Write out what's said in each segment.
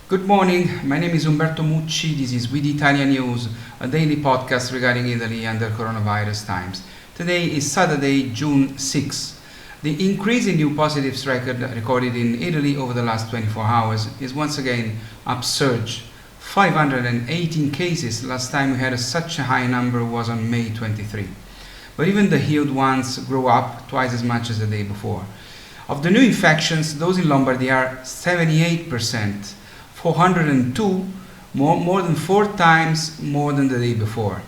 Good morning, my name is Umberto Mucci, this is We the ItaliaNews, a daily podcast regarding Italy under coronavirus times. Today is Saturday, June 6. The increase in new positives record recorded in Italy over the last 24 hours is once again absurd. 518 cases, last time we had such a high number was on May 23. But even the healed ones grow up twice as much as the day before. Of the new infections, those in Lombardy are 78%. 402, more than 4 times more than the day before.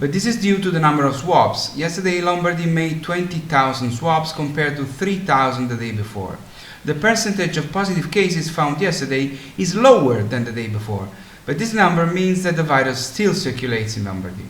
But this is due to the number of swabs. Yesterday, Lombardy made 20,000 swabs compared to 3,000 the day before. The percentage of positive cases found yesterday is lower than the day before, but this number means that the virus still circulates in Lombardy.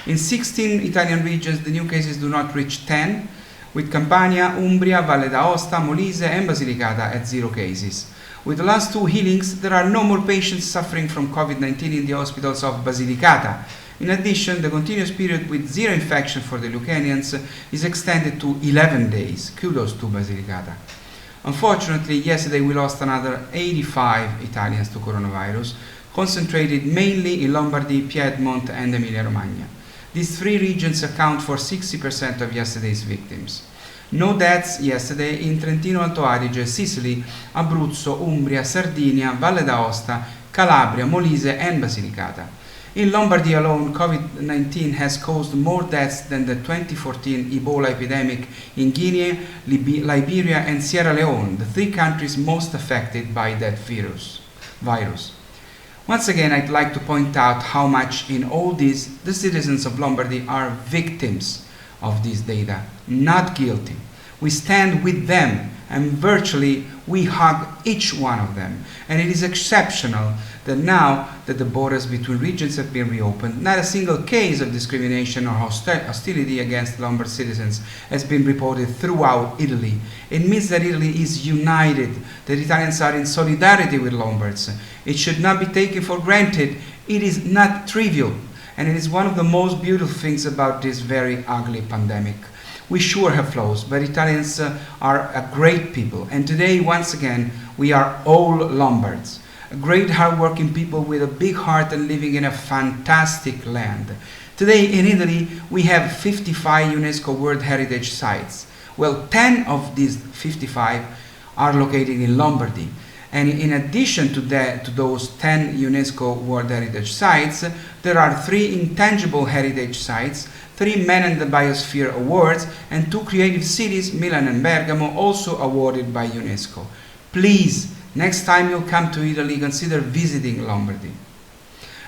In 16 Italian regions, the new cases do not reach 10, with Campania, Umbria, Valle d'Aosta, Molise and Basilicata at 0 cases. With the last 2 healings, there are no more patients suffering from COVID-19 in the hospitals of Basilicata. In addition, the continuous period with 0 infection for the Lucanians is extended to 11 days. Kudos to Basilicata. Unfortunately, yesterday we lost another 85 Italians to coronavirus, concentrated mainly in Lombardy, Piedmont and Emilia-Romagna. These 3 regions account for 60% of yesterday's victims. No deaths yesterday in Trentino Alto Adige, Sicily, Abruzzo, Umbria, Sardinia, Valle d'Aosta, Calabria, Molise and Basilicata. In Lombardy alone, COVID-19 has caused more deaths than the 2014 Ebola epidemic in Guinea, Liberia and Sierra Leone, the 3 countries most affected by that virus. Once again, I'd like to point out how much in all this the citizens of Lombardy are victims of this data, not guilty. We stand with them and virtually we hug each one of them. And it is exceptional that now that the borders between regions have been reopened, not a single case of discrimination or hostility against Lombard citizens has been reported throughout Italy. It means that Italy is united, that Italians are in solidarity with Lombards. It should not be taken for granted. It is not trivial. And it is one of the most beautiful things about this very ugly pandemic. We sure have flaws, but Italians are a great people. And today, once again, we are all Lombards. A great hard-working people with a big heart and living in a fantastic land. Today in Italy, we have 55 UNESCO World Heritage Sites. Well, 10 of these 55 are located in Lombardy. And in addition to those 10 UNESCO World Heritage Sites, there are 3 intangible heritage sites, 3 Man and the Biosphere Awards, and 2 creative cities, Milan and Bergamo, also awarded by UNESCO. Please, next time you'll come to Italy, consider visiting Lombardy.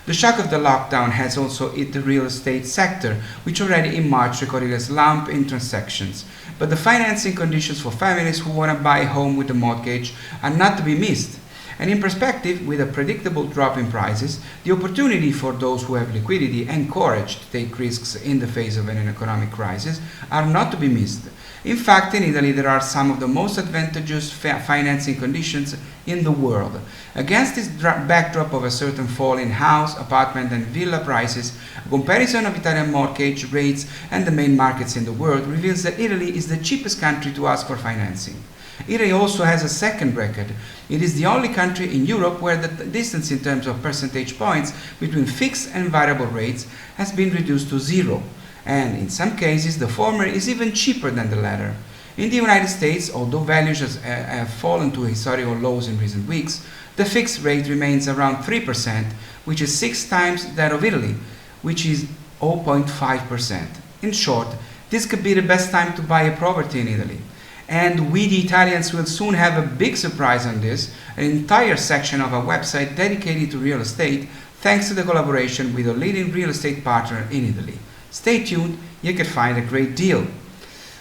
The shock of the lockdown has also hit the real estate sector, which already in March recorded a slump in transactions. But the financing conditions for families who want to buy a home with a mortgage are not to be missed. And in perspective, with a predictable drop in prices, the opportunity for those who have liquidity and courage to take risks in the face of an economic crisis are not to be missed. In fact, in Italy, there are some of the most advantageous financing conditions in the world. Against this backdrop of a certain fall in house, apartment and villa prices, a comparison of Italian mortgage rates and the main markets in the world reveals that Italy is the cheapest country to ask for financing. Italy also has a second record. It is the only country in Europe where the distance in terms of percentage points between fixed and variable rates has been reduced to 0. And in some cases, the former is even cheaper than the latter. In the United States, although values have fallen to historical lows in recent weeks, the fixed rate remains around 3%, which is 6 times that of Italy, which is 0.5%. In short, this could be the best time to buy a property in Italy. And we the Italians will soon have a big surprise on this, an entire section of our website dedicated to real estate, thanks to the collaboration with a leading real estate partner in Italy. Stay tuned, you can find a great deal.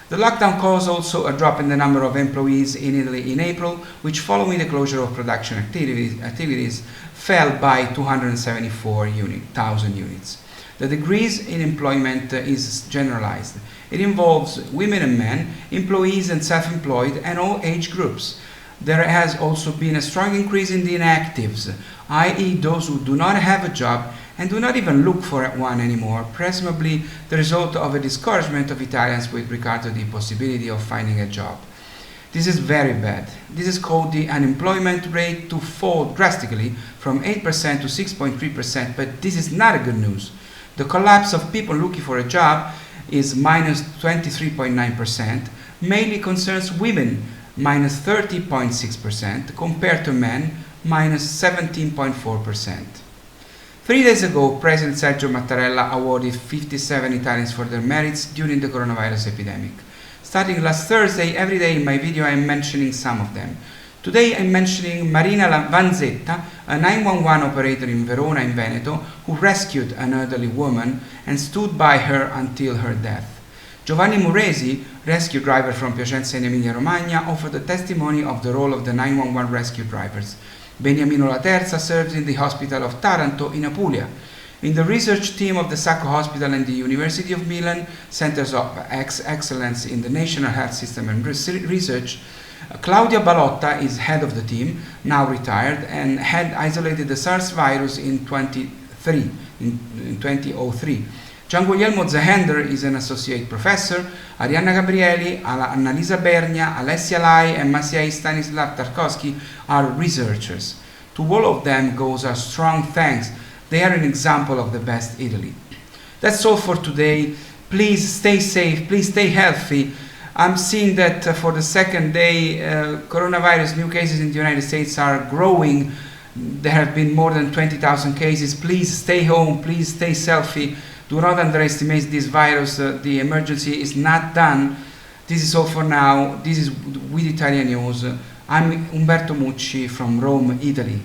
The lockdown caused also a drop in the number of employees in Italy in April, which following the closure of production activities fell by 274,000 units. The decrease in employment is generalized. It involves women and men, employees and self-employed, and all age groups. There has also been a strong increase in the inactives, i.e. those who do not have a job and do not even look for one anymore, presumably the result of a discouragement of Italians with regard to the possibility of finding a job. This is very bad. This has caused the unemployment rate to fall drastically from 8% to 6.3%, but this is not a good news. The collapse of people looking for a job is minus 23.9%, mainly concerns women, minus 30.6%, compared to men, minus 17.4%. 3 days ago, President Sergio Mattarella awarded 57 Italians for their merits during the coronavirus epidemic. Starting last Thursday, every day in my video I am mentioning some of them. Today I'm mentioning Marina Vanzetta, a 911 operator in Verona in Veneto, who rescued an elderly woman and stood by her until her death. Giovanni Muresi, rescue driver from Piacenza in Emilia-Romagna, offered a testimony of the role of the 911 rescue drivers. Beniamino Laterza serves in the hospital of Taranto in Apulia. In the research team of the Sacco Hospital and the University of Milan, Centers of Excellence in the National Health System and Research, Claudia Balotta is head of the team, now retired, and had isolated the SARS virus in 2003. Gian Guglielmo Zahender is an associate professor. Arianna Gabrieli, Annalisa Bernia, Alessia Lai, and Maciej Stanislav Tarkowski are researchers. To all of them goes our strong thanks. They are an example of the best Italy. That's all for today. Please stay safe, please stay healthy. I'm seeing that for the second day, coronavirus new cases in the United States are growing. There have been more than 20,000 cases. Please stay home, please stay healthy. Do not underestimate this virus. The emergency is not done. This is all for now. This is We the ItaliaNews. I'm Umberto Mucci from Rome, Italy.